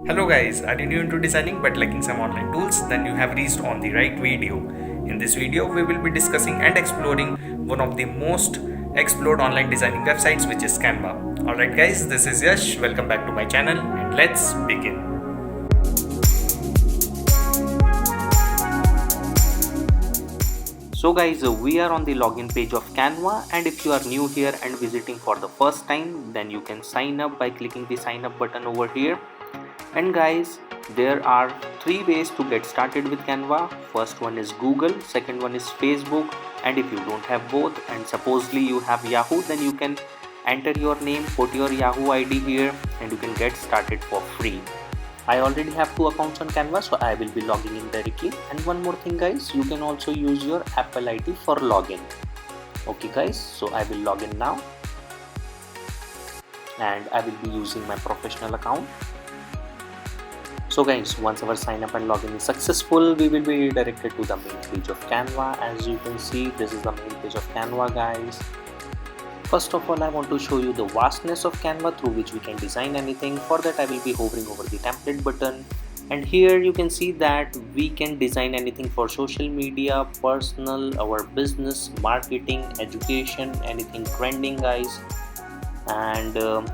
Hello guys, are you new into designing but lacking some online tools? Then you have reached on the right video. In this video, we will be discussing and exploring one of the most explored online designing websites, which is Canva. Alright guys, this is Yash. Welcome back to my channel and let's begin. So guys, we are on the login page of Canva, and if you are new here and visiting for the first time, then you can sign up by clicking the sign up button over here. And guys, there are three ways to get started with Canva. First one is Google, second one is Facebook, and if you don't have both and supposedly you have Yahoo, then you can enter your name, put your Yahoo ID here, and you can get started for free. I already have 2 accounts on Canva, so I will be logging in directly. And one more thing guys, you can also use your Apple ID for login. Okay guys, so I will log in now, and I will be using my professional account. So guys, once our sign up and login is successful, we will be redirected to the main page of Canva. As you can see, this is the main page of Canva guys. First of all, I want to show you the vastness of Canva through which we can design anything. For that, I will be hovering over the template button, and here you can see that we can design anything for social media, personal, our business, marketing, education, anything trending guys. And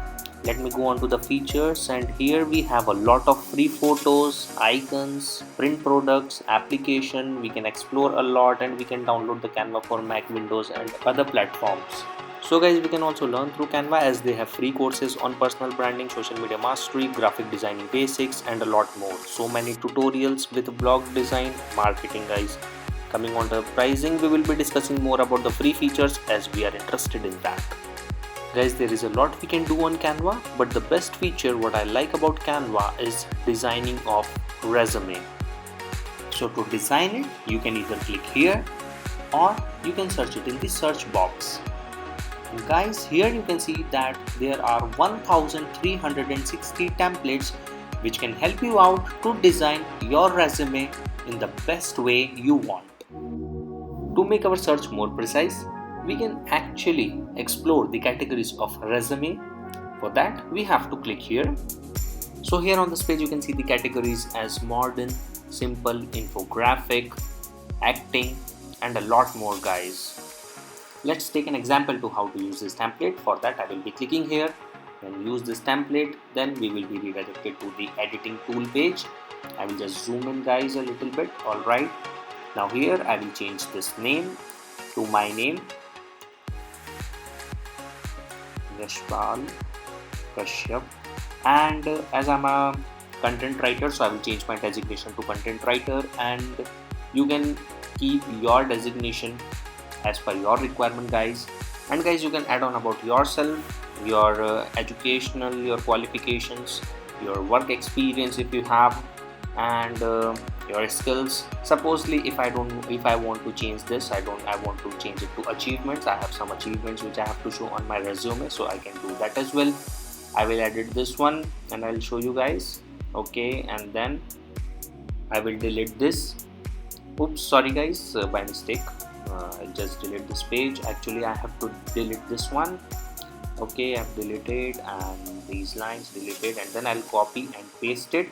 let me go on to the features, and here we have a lot of free photos, icons, print products, application. We can explore a lot, and we can download the Canva for Mac, Windows and other platforms. So guys, we can also learn through Canva as they have free courses on personal branding, social media mastery, graphic designing basics and a lot more. So many tutorials with blog design, marketing guys. Coming on the pricing, we will be discussing more about the free features as we are interested in that. Guys, there is a lot we can do on Canva, but the best feature what I like about Canva is designing of resume. So to design it, you can either click here or you can search it in the search box. And guys, here you can see that there are 1360 templates which can help you out to design your resume in the best way you want. To make our search more precise, we can actually explore the categories of resume. For that, we have to click here. So here on this page, you can see the categories as modern, simple, infographic, acting, and a lot more guys. Let's take an example to how to use this template. For that, I will be clicking here and use this template. Then we will be redirected to the editing tool page. I will just zoom in guys a little bit. Alright. Now here I will change this name to my name, Yashpal, Kashyap, and as I'm a content writer, so I will change my designation to content writer, and you can keep your designation as per your requirement guys. And guys, you can add on about yourself, your educational, your qualifications, your work experience if you have, and your skills. Supposedly if I want to change this, I want to change it to achievements. I have some achievements which I have to show on my resume, so I can do that as well. I will edit this one and I'll show you guys. Okay, and then I will delete this. Oops, sorry guys, by mistake. I'll just delete this page. Actually I have to delete this one. Okay, I've deleted, and these lines deleted, and then I'll copy and paste it,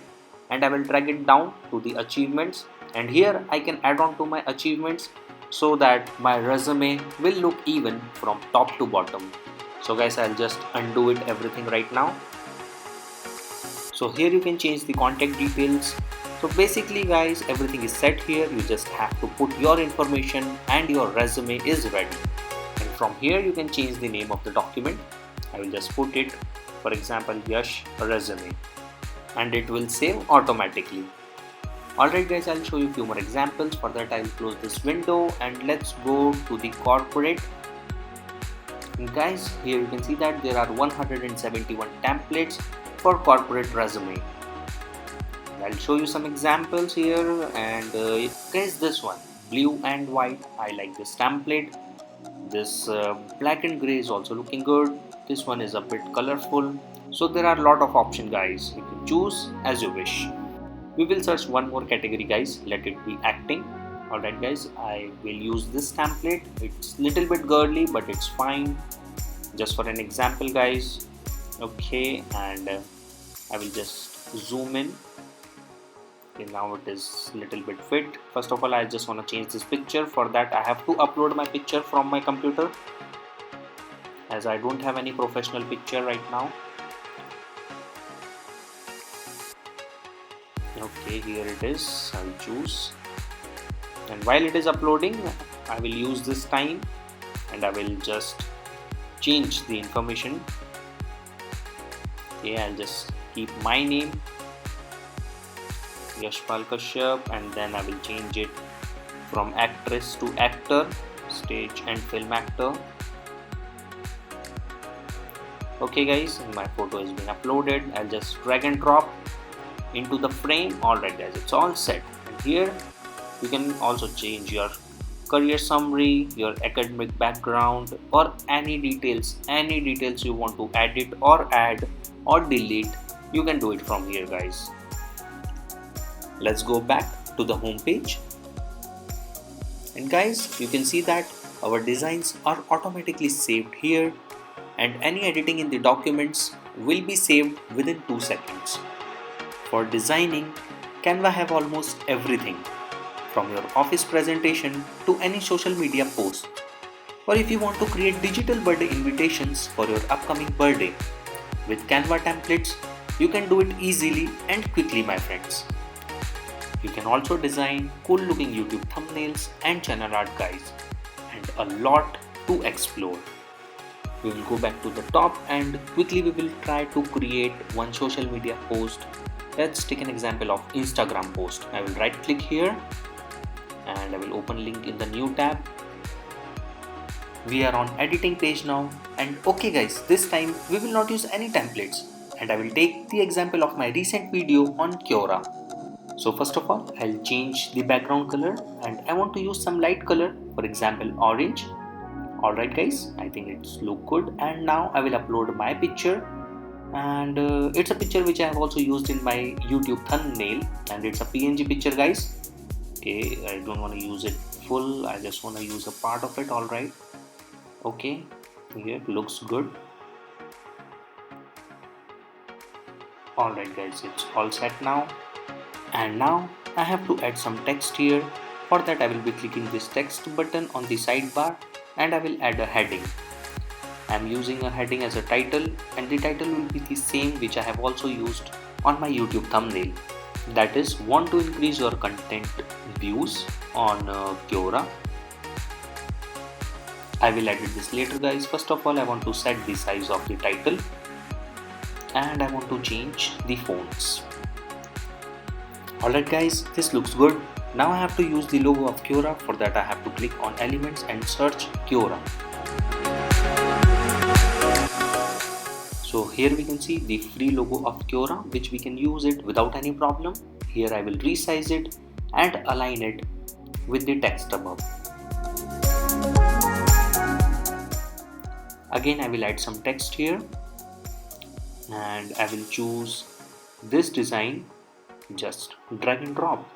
and I will drag it down to the achievements, and here I can add on to my achievements so that my resume will look even from top to bottom. So guys, I'll just undo it everything right now. So here you can change the contact details. So basically guys, everything is set here. You just have to put your information and your resume is ready. And from here you can change the name of the document. I will just put it, for example, Yash resume, and it will save automatically. Alright guys, I'll show you a few more examples. For that, I'll close this window and let's go to the corporate. And guys, here you can see that there are 171 templates for corporate resume. I'll show you some examples here, and guys, this one, blue and white, I like this template. This black and gray is also looking good. This one is a bit colorful. So there are a lot of options guys. You can choose as you wish. We will search one more category guys. Let it be acting. Alright guys, I will use this template. It's little bit girly, but it's fine. Just for an example guys. Okay, and I will just zoom in. Okay, now it is little bit fit. First of all, I just want to change this picture. For that, I have to upload my picture from my computer, as I don't have any professional picture right now. Okay, here it is. I'll choose, and while it is uploading, I will use this time and I will just change the information. Okay, I'll just keep my name, Yashpal Kashyap, and then I will change it from actress to actor, stage and film actor. Okay guys, my photo has been uploaded. I'll just drag and drop into the frame. Alright guys, it's all set. And here you can also change your career summary, your academic background, or any details you want to edit or add or delete. You can do it from here guys. Let's go back to the home page. And guys, you can see that our designs are automatically saved here, and any editing in the documents will be saved within 2 seconds. For designing, Canva have almost everything, from your office presentation to any social media post. Or if you want to create digital birthday invitations for your upcoming birthday, with Canva templates, you can do it easily and quickly, my friends. You can also design cool looking YouTube thumbnails and channel art guys, and a lot to explore. We will go back to the top and quickly we will try to create one social media post. Let's take an example of Instagram post. I will right click here and I will open link in the new tab. We are on editing page now, and okay guys, this time we will not use any templates, and I will take the example of my recent video on Quora. So first of all, I'll change the background color and I want to use some light color, for example orange. Alright guys, I think it's look good, and now I will upload my picture, and it's a picture which I have also used in my YouTube thumbnail, and it's a PNG picture guys. Okay, I don't want to use it full, I just want to use a part of it. Alright, okay, here looks good. Alright guys, it's all set now, and now I have to add some text here. For that I will be clicking this text button on the sidebar, and I will add a heading. I am using a heading as a title, and the title will be the same which I have also used on my YouTube thumbnail. That is, want to increase your content views on Quora. I will edit this later guys. First of all, I want to set the size of the title, and I want to change the fonts. Alright guys, this looks good. Now I have to use the logo of Quora. For that I have to click on elements and search Quora. So here we can see the free logo of Quora, which we can use it without any problem. Here I will resize it and align it with the text above. Again I will add some text here, and I will choose this design, just drag and drop.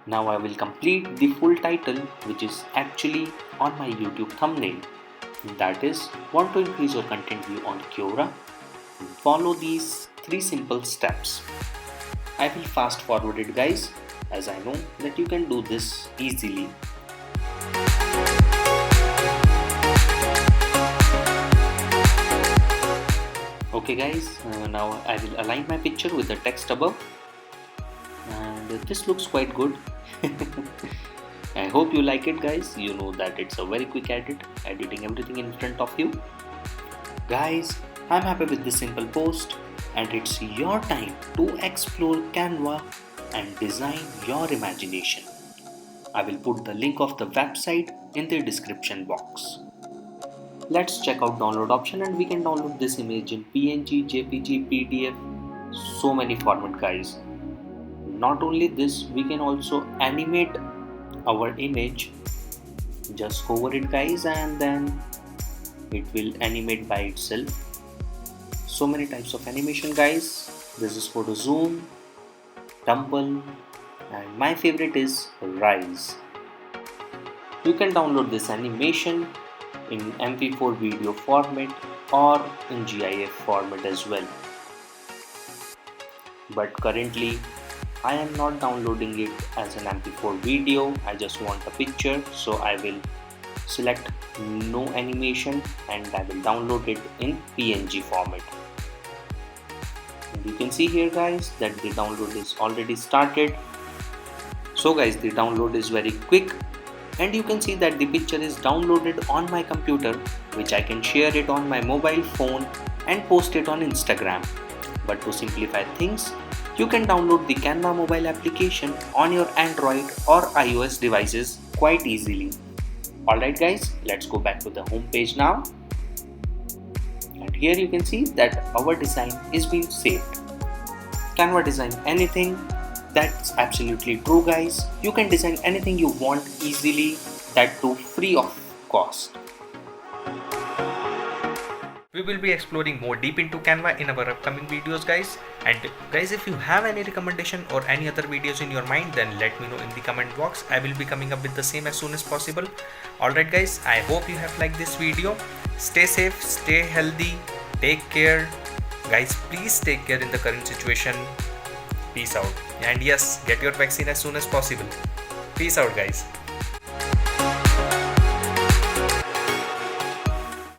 Now I will complete the full title, which is actually on my YouTube thumbnail. That is, want to increase your content view on Quora. Follow these 3 simple steps. I will fast forward it guys, as I know that you can do this easily. Okay guys, now I will align my picture with the text above, and this looks quite good. I hope you like it guys. You know that it's a very quick edit, editing everything in front of you. Guys, I'm happy with this simple post, and it's your time to explore Canva and design your imagination. I will put the link of the website in the description box. Let's check out download option, and we can download this image in PNG, JPG, PDF, so many format guys. Not only this, we can also animate our image. Just hover it guys, and then it will animate by itself. So many types of animation guys. This is for the zoom, tumble, and my favorite is rise. You can download this animation in MP4 video format or in GIF format as well. but currently I am not downloading it as an MP4 video. I just want a picture, so I will select no animation and I will download it in PNG format. And you can see here guys that the download is already started. So guys, the download is very quick and you can see that the picture is downloaded on my computer, which I can share it on my mobile phone and post it on Instagram. But to simplify things, you can download the Canva mobile application on your Android or iOS devices quite easily. Alright guys, let's go back to the home page now. And here you can see that our design is being saved. Canva design anything. That's absolutely true guys. You can design anything you want easily, that too free of cost. We will be exploring more deep into Canva in our upcoming videos guys. And guys, if you have any recommendation or any other videos in your mind, then let me know in the comment box. I will be coming up with the same as soon as possible. Alright guys, I hope you have liked this video. Stay safe, stay healthy, take care. Guys, please take care in the current situation. Peace out. And yes, get your vaccine as soon as possible. Peace out guys.